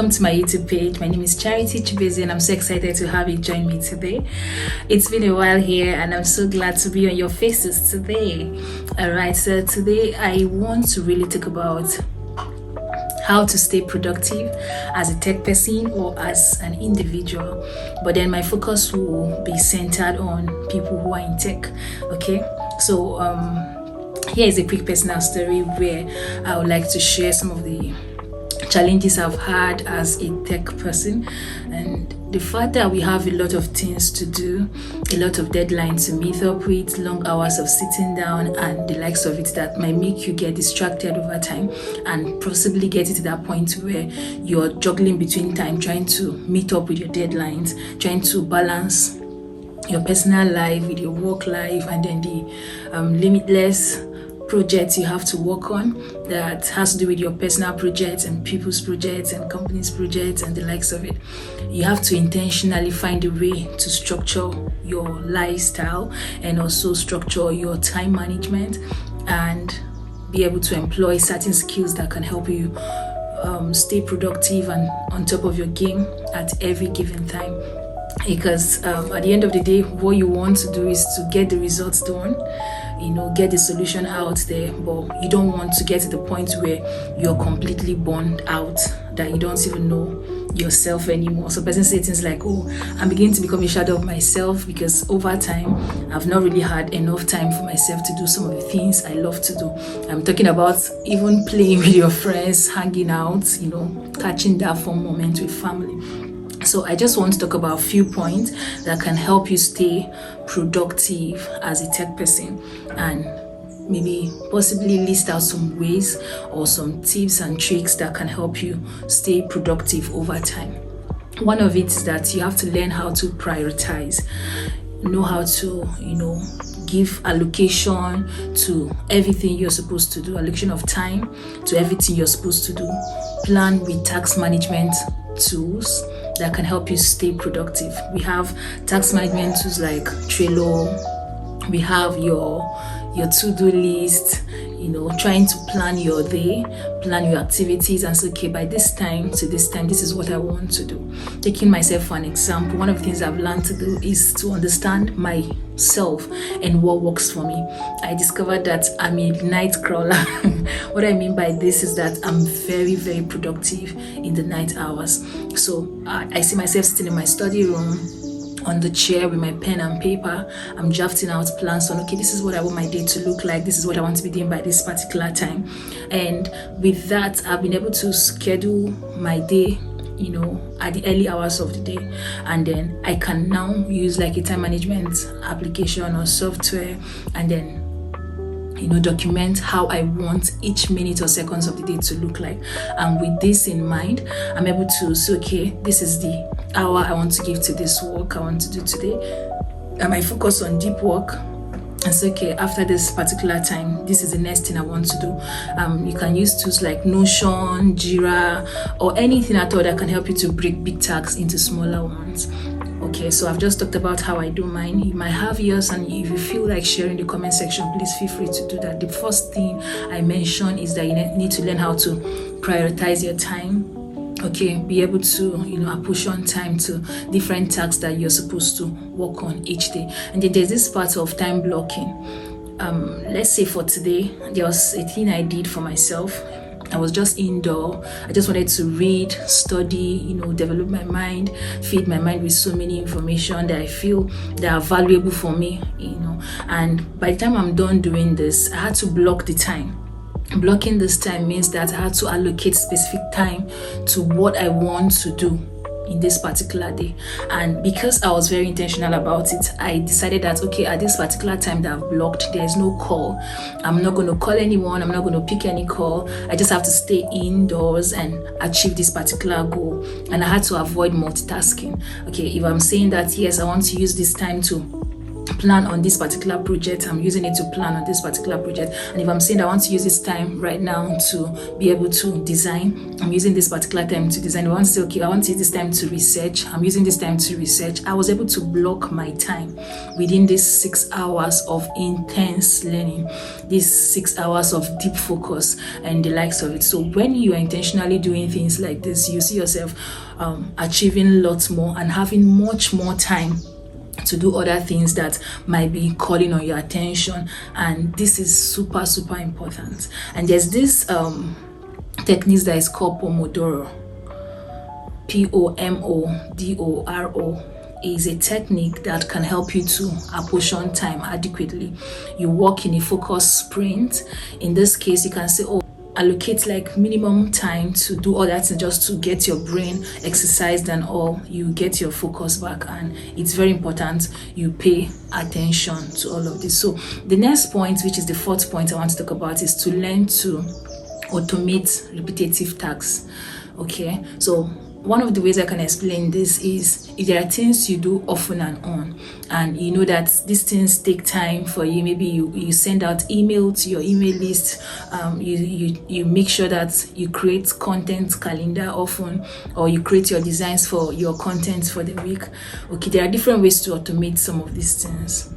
welcome to my YouTube page. My name is Charity Chibeze and I'm so excited to have you join me today. It's been a while here and I'm so glad to be on your faces today. Alright, so today I want to really talk about how to stay productive as a tech person or as an individual, but then my focus will be centered on people who are in tech. Okay, so here is a quick personal story where I would like to share some of the challenges I've had as a tech person, and the fact that we have a lot of things to do, a lot of deadlines to meet up with, long hours of sitting down and the likes of it that might make you get distracted over time and possibly get it to that point where you're juggling between time, trying to meet up with your deadlines, trying to balance your personal life with your work life, and then the limitless projects you have to work on that has to do with your personal projects and people's projects and companies' projects and the likes of it. You have to intentionally find a way to structure your lifestyle and also structure your time management and be able to employ certain skills that can help you stay productive and on top of your game at every given time. Because at the end of the day, what you want to do is to get the results done, get the solution out there, but you don't want to get to the point where you're completely burned out, that you don't even know yourself anymore. So person say things like, oh, I'm beginning to become a shadow of myself because over time I've not really had enough time for myself to do some of the things I love to do. I'm talking about even playing with your friends, hanging out, catching that fun moment with family. So I just want to talk about a few points that can help you stay productive as a tech person, and maybe possibly list out some ways or some tips and tricks that can help you stay productive over time. One of it is that you have to learn how to prioritize, know how to, give allocation to everything you're supposed to do, allocation of time to everything you're supposed to do. Plan with task management tools that can help you stay productive. We have task management tools like Trello. We have your to-do list, trying to plan your day, plan your activities, and say, okay, by this time to this time, this is what I want to do. Taking myself for an example, one of the things I've learned to do is to understand myself and what works for me. I discovered that I'm a night crawler. What I mean by this is that I'm very, very productive in the night hours. So I see myself sitting in my study room on the chair with my pen and paper. I'm drafting out plans on, okay, this is what I want my day to look like. This is what I want to be doing by this particular time. And with that, I've been able to schedule my day, at the early hours of the day. And then I can now use like a time management application or software and then document how I want each minute or seconds of the day to look like. And with this in mind, I'm able to say, okay, this is the hour I want to give to this work I want to do today. I might focus on deep work and say, okay, after this particular time, this is the next thing I want to do. You can use tools like Notion, Jira, or anything at all that can help you to break big tasks into smaller ones. Okay, so I've just talked about how I do mine. You might have yours, and if you feel like sharing the comment section, please feel free to do that. The first thing I mentioned is that you need to learn how to prioritize your time. Okay, be able to apportion time to different tasks that you're supposed to work on each day. And then there's this part of time blocking. Let's say for today, there was a thing I did for myself. I was just indoor. I just wanted to read, study, develop my mind, feed my mind with so many information that I feel that are valuable for me, And by the time I'm done doing this, I had to block the time. Blocking this time means that I had to allocate specific time to what I want to do in this particular day. And because I was very intentional about it, I decided that, okay, at this particular time that I've blocked, there's no call. I'm not going to call anyone. I'm not going to pick any call. I just have to stay indoors and achieve this particular goal. And I had to avoid multitasking. Okay, if I'm saying that, yes, I want to use this time to plan on this particular project, I'm using it to plan on this particular project. And if I'm saying I want to use this time right now to be able to design, I'm using this particular time to design. I want to say, okay, I want to use this time to research, I'm using this time to research. I was able to block my time within these 6 hours of intense learning, these 6 hours of deep focus and the likes of it. So when you are intentionally doing things like this, you see yourself achieving lots more and having much more time to do other things that might be calling on your attention. And this is super important. And there's this techniques that is called Pomodoro. Pomodoro is a technique that can help you to apportion time adequately. You work in a focus sprint. In this case, you can say, oh, allocate like minimum time to do all that, just to get your brain exercised and all. You get your focus back, and it's very important you pay attention to all of this. So the next point, which is the fourth point I want to talk about, is to learn to automate repetitive tasks. Okay, so one of the ways I can explain this is, if there are things you do often and on, and you know that these things take time for you, maybe you send out email to your email list, you make sure that you create content calendar often, or you create your designs for your content for the week. Okay, there are different ways to automate some of these things.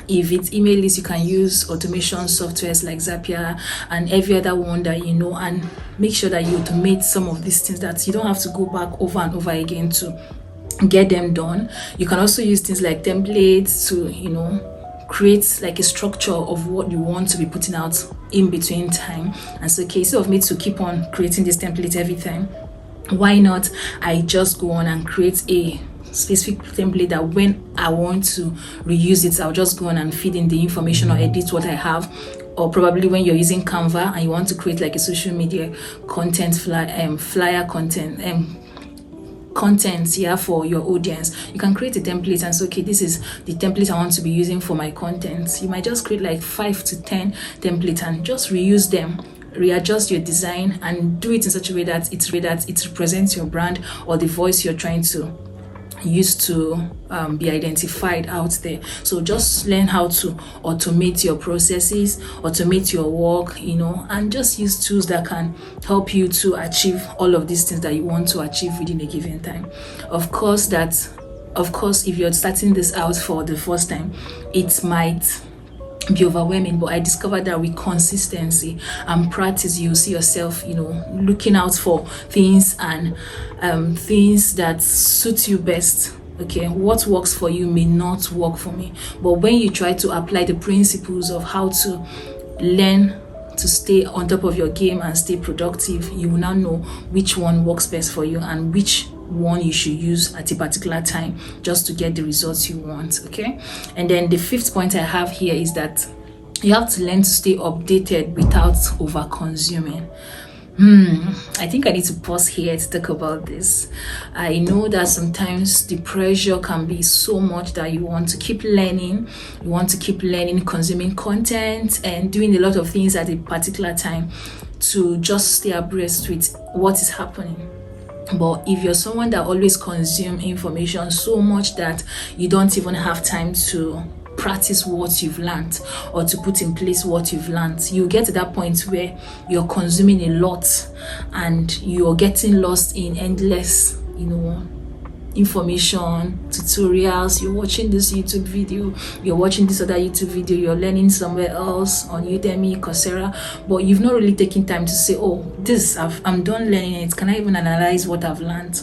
If it's email list, you can use automation softwares like Zapier and every other one that you know, and make sure that you automate some of these things that you don't have to go back over and over again to get them done. You can also use things like templates to, create like a structure of what you want to be putting out in between time. And so, okay, instead of me to keep on creating this template every time, why not I just go on and create a specific template that when I want to reuse it, I'll just go on and feed in the information or edit what I have. Or probably when you're using Canva and you want to create like a social media content flyer content for your audience, you can create a template and say, okay, this is the template I want to be using for my content. You might just create like 5 to 10 templates and just reuse them, readjust your design, and do it in such a way that it represents your brand or the voice you're trying to use to be identified out there. So just learn how to automate your processes, automate your work, and just use tools that can help you to achieve all of these things that you want to achieve within a given time. Of course, if you're starting this out for the first time, it might be overwhelming, but I discovered that with consistency and practice, you see yourself looking out for things and things that suit you best. Okay, what works for you may not work for me, but when you try to apply the principles of how to learn to stay on top of your game and stay productive, you will now know which one works best for you and which one you should use at a particular time just to get the results you want. Okay, and then the fifth point I have here is that you have to learn to stay updated without over consuming. I think I need to pause here to talk about this. I know that sometimes the pressure can be so much that you want to keep learning, consuming content and doing a lot of things at a particular time to just stay abreast with what is happening. But if you're someone that always consumes information so much that you don't even have time to practice what you've learned or to put in place what you've learned, you get to that point where you're consuming a lot and you're getting lost in endless information, tutorials. You're watching this YouTube video, you're watching this other YouTube video, you're learning somewhere else on Udemy, Coursera, but you've not really taken time to say, oh, I'm done learning it. Can I even analyze what I've learned?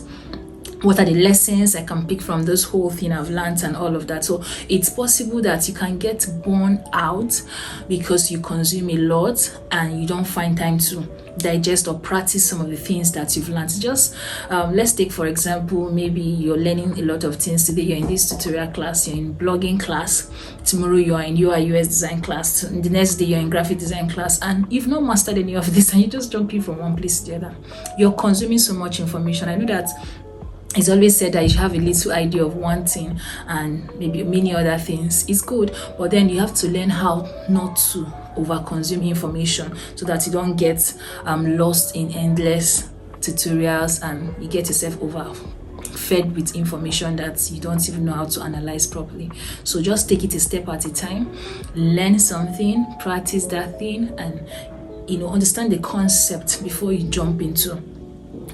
What are the lessons I can pick from this whole thing I've learned and all of that? So it's possible that you can get burned out because you consume a lot and you don't find time to digest or practice some of the things that you've learned. Just let's take, for example, maybe you're learning a lot of things today. You're in this tutorial class, you're in blogging class. Tomorrow you're in UI UX design class. The next day you're in graphic design class, and you've not mastered any of this and you just jumping from one place to the other. You're consuming so much information. I know that it's always said that you should have a little idea of one thing and maybe many other things. It's good, but then you have to learn how not to overconsume information so that you don't get lost in endless tutorials and you get yourself fed with information that you don't even know how to analyze properly. So just take it a step at a time, learn something, practice that thing, and understand the concept before you jump into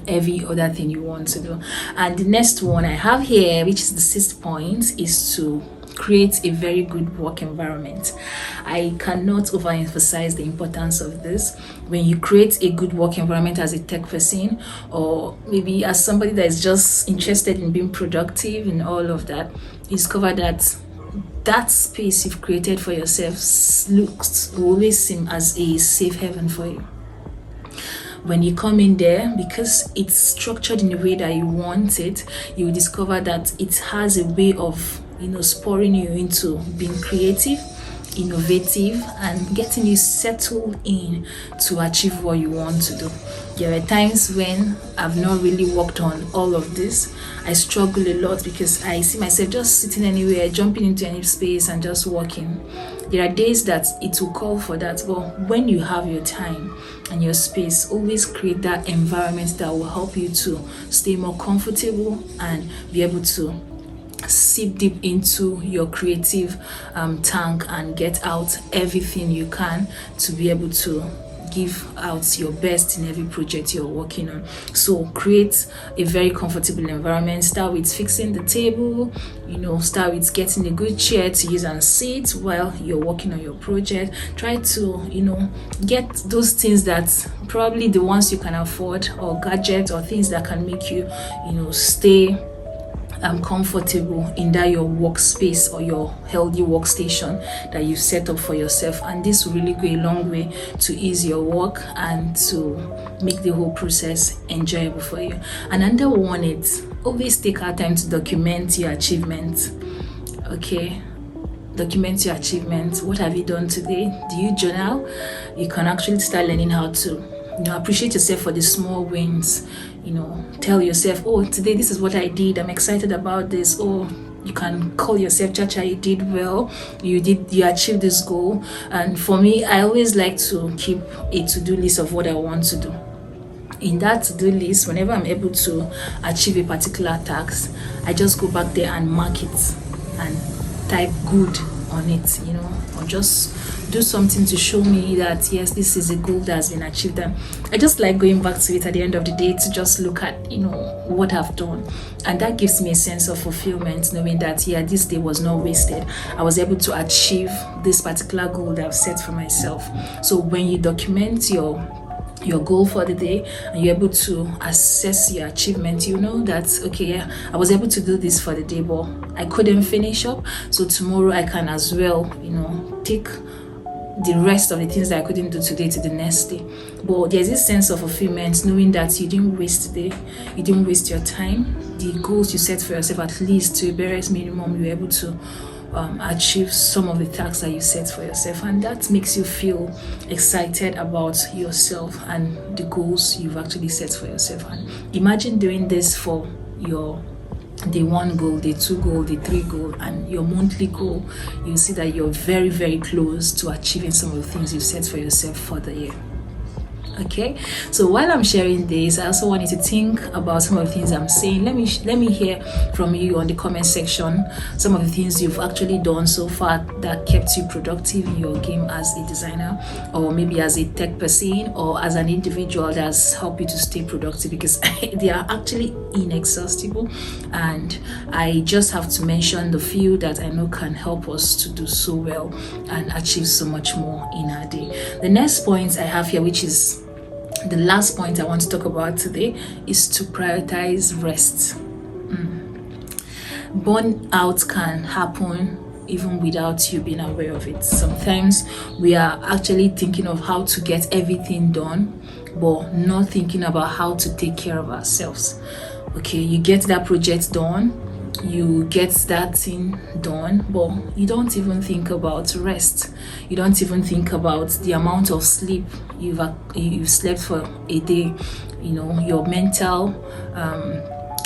every other thing you want to do. And the next one I have here, which is the 6th point, is to create a very good work environment. I cannot overemphasize the importance of this. When you create a good work environment as a tech person, or maybe as somebody that is just interested in being productive and all of that, you discover that space you've created for yourself will always seem as a safe haven for you. When you come in there, because it's structured in a way that you want it, you will discover that it has a way of spurring you into being creative, innovative, and getting you settled in to achieve what you want to do. There are times when I've not really worked on all of this. I struggle a lot because I see myself just sitting anywhere, jumping into any space and just working. There are days that it will call for that, but when you have your time and your space, always create that environment that will help you to stay more comfortable and be able to sip deep into your creative tank and get out everything you can to be able to give out your best in every project you're working on. So create a very comfortable environment. Start with fixing the table, start with getting a good chair to use and sit while you're working on your project. Try to get those things that probably the ones you can afford, or gadgets or things that can make you stay comfortable in that your workspace or your healthy workstation that you set up for yourself. And this will really go a long way to ease your work and to make the whole process enjoyable for you. And another one is always take our time to document your achievements. Okay, document your achievements. What have you done today? Do you journal? You can actually start learning how to appreciate yourself for the small wins. Tell yourself, oh, today this is what I did, I'm excited about this. Or you can call yourself, Chacha, you did well, you achieved this goal. And for me, I always like to keep a to-do list of what I want to do. In that to-do list, whenever I'm able to achieve a particular task, I just go back there and mark it and type good on it, or just do something to show me that yes, this is a goal that has been achieved. And I just like going back to it at the end of the day to just look at what I've done, and that gives me a sense of fulfillment, knowing that this day was not wasted. I was able to achieve this particular goal that I've set for myself. So when you document your goal for the day and you're able to assess your achievement, that okay, I was able to do this for the day, but I couldn't finish up, so tomorrow I can as well take the rest of the things that I couldn't do today to the next day. But there's this sense of fulfillment knowing that you didn't waste the day, you didn't waste your time. The goals you set for yourself, at least to a barest minimum, you're able to achieve some of the tasks that you set for yourself, and that makes you feel excited about yourself and the goals you've actually set for yourself. And imagine doing this for your day 1 goal, day 2 goal, day 3 goal, and your monthly goal. You'll see that you're very, very close to achieving some of the things you've set for yourself for the year. Okay, so while I'm sharing this, I also want you to think about some of the things I'm saying. Let me hear from you on the comment section some of the things you've actually done so far that kept you productive in your game as a designer, or maybe as a tech person, or as an individual that's helped you to stay productive, because they are actually inexhaustible, and I just have to mention the few that I know can help us to do so well and achieve so much more in our day. The next point I have here, which is the last point I want to talk about today, is to prioritize rest. Burnout can happen even without you being aware of it. Sometimes we are actually thinking of how to get everything done, but not thinking about how to take care of ourselves. Okay, you get that project done, you get that thing done, but you don't even think about rest. You don't even think about the amount of sleep you've slept for a day. Your mental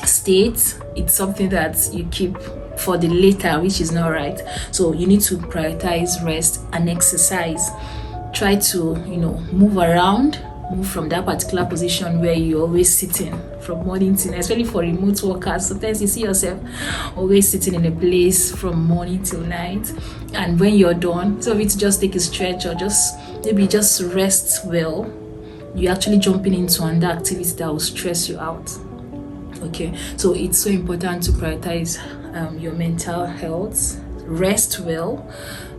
state, it's something that you keep for the later, which is not right. So you need to prioritize rest and exercise. Try to move around, move from that particular position where you're always sitting from morning till night, especially for remote workers. Sometimes you see yourself always sitting in a place from morning till night, and when you're done, so it's just take a stretch or just maybe just rest well, you're actually jumping into another activity that will stress you out. Okay, so it's so important to prioritize your mental health. Rest well,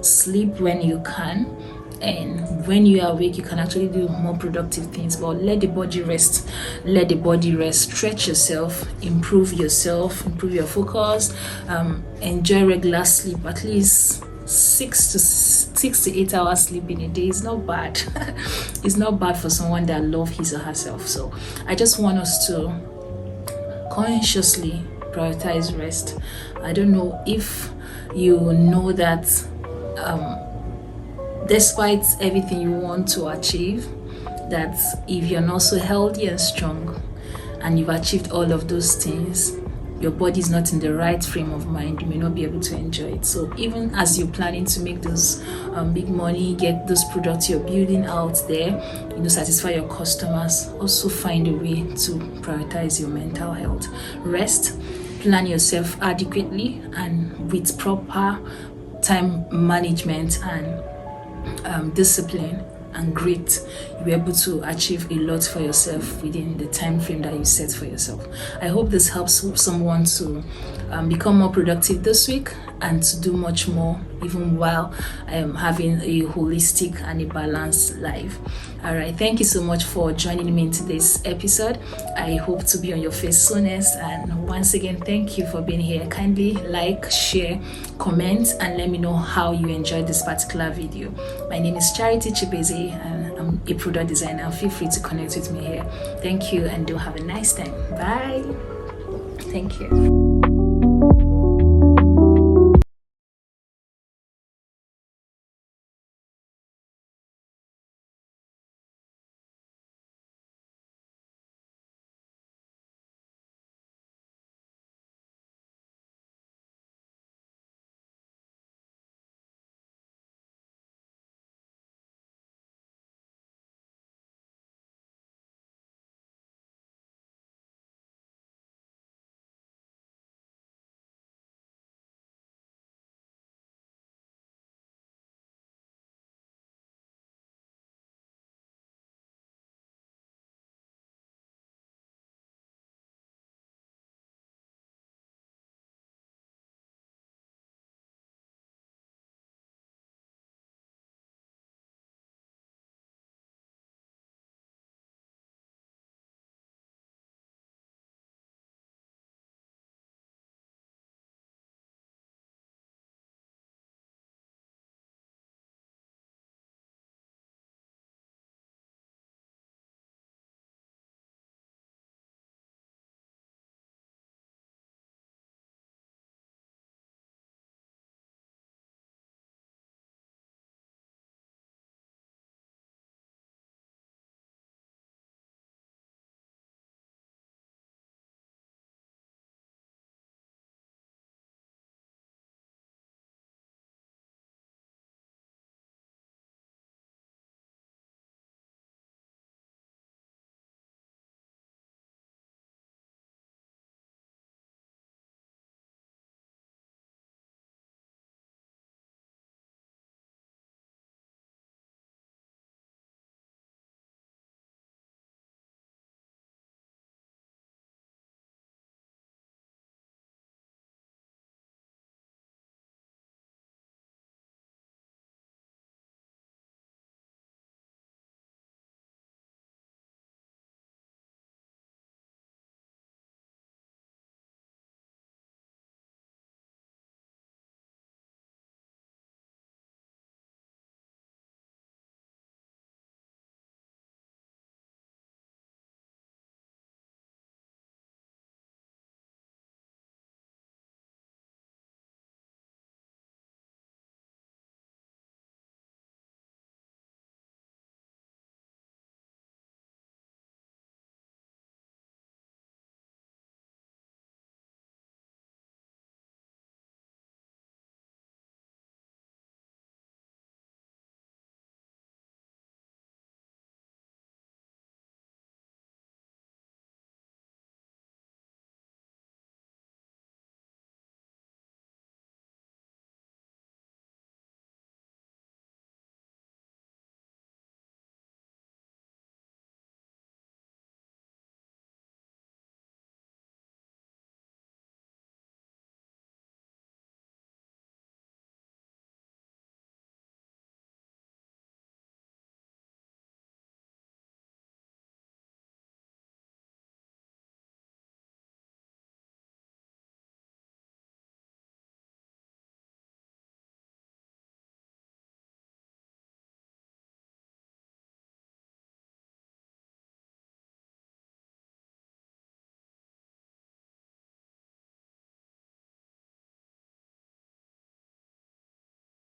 sleep when you can, and when you are awake you can actually do more productive things. But let the body rest, stretch yourself, improve your focus, enjoy regular sleep, at least 6 to 8 hours sleep in a day is not bad. It's not bad for someone that loves his or herself. So I just want us to consciously prioritize rest. I don't know if you know that despite everything you want to achieve, that if you're not so healthy and strong and you've achieved all of those things, your body is not in the right frame of mind, you may not be able to enjoy it. So even as you're planning to make those big money, get those products you're building out there, satisfy your customers, also find a way to prioritize your mental health. Rest, plan yourself adequately and with proper time management and discipline and grit, you'll be able to achieve a lot for yourself within the time frame that you set for yourself. I hope this helps someone to become more productive this week and to do much more, even while having a holistic and a balanced life. All right, thank you so much for joining me in today's episode. I hope to be on your face soonest, and once again, thank you for being here. Kindly like, share, comment, and let me know how you enjoyed this particular video. My name is Charity Chibeze, and I'm a product designer. Feel free to connect with me here. Thank you, and do have a nice time. Bye. Thank you.